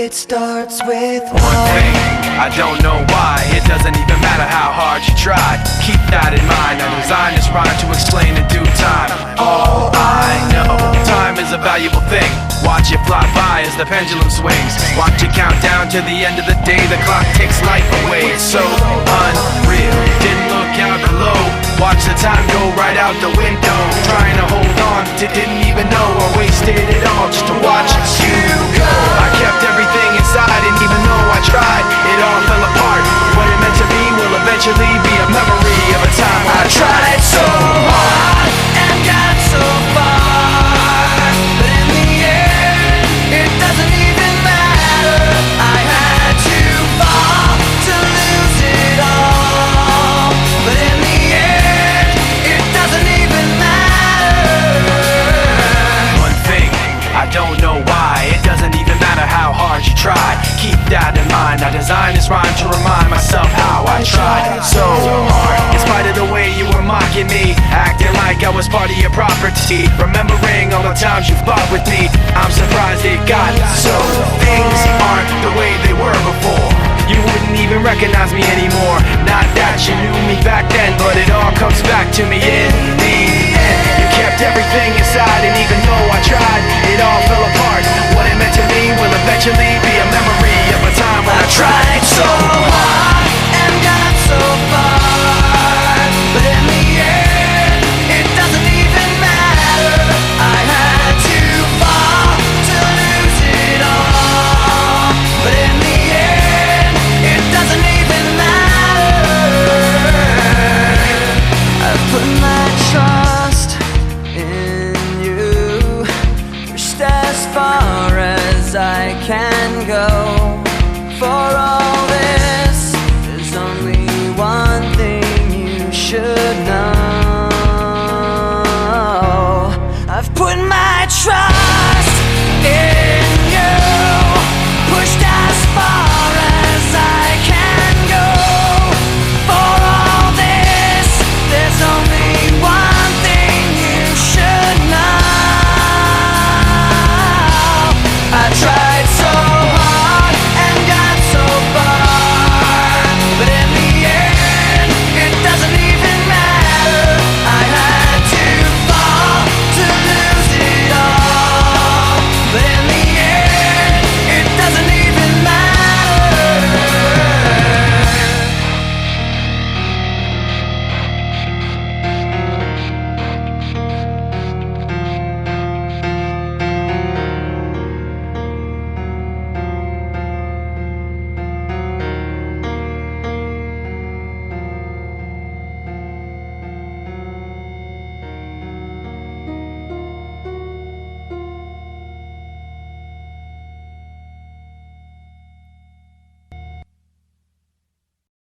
It starts with one thing, I don't know why. It doesn't even matter how hard you try. Keep that in mind. I designed this rhyme to explain in due time. All I know, time is a valuable thing. Watch it fly by as the pendulum swings. Watch it count down to the end of the day. The clock takes life away. It's so unreal. Didn't look out below. Watch the time go right out the window. Trying to hold on to didn't even know I wasted it all just to watch you go. I kept everything inside, and even though I tried, it all fell apart. What it meant to be will eventually be a memory of a time I tried so hard and got so far, but in the end, it doesn't even matter. I had to fall to lose it all, but in the end, it doesn't even matter. One thing, I don't know why. It doesn't even matter how hard you try. Keep that in mind. I designed this rhyme to remind myself how I tried so hard. In spite of the way you were mocking me, acting like I was part of your property, remembering all the times you fought with me, I'm surprised it got so. Things aren't the way they were before. You wouldn't even recognize me anymore. Not that you knew me back then, but it all comes back to me in the end. You kept everything inside, and even though I tried, it all fell apart. What it meant to me will eventually be a memory of a time when I tried so hard and got so far, but in the end, it doesn't even matter. I had to fall to lose it all, but in the end, it doesn't even matter. I've put my trust in you, pushed as far as I can go.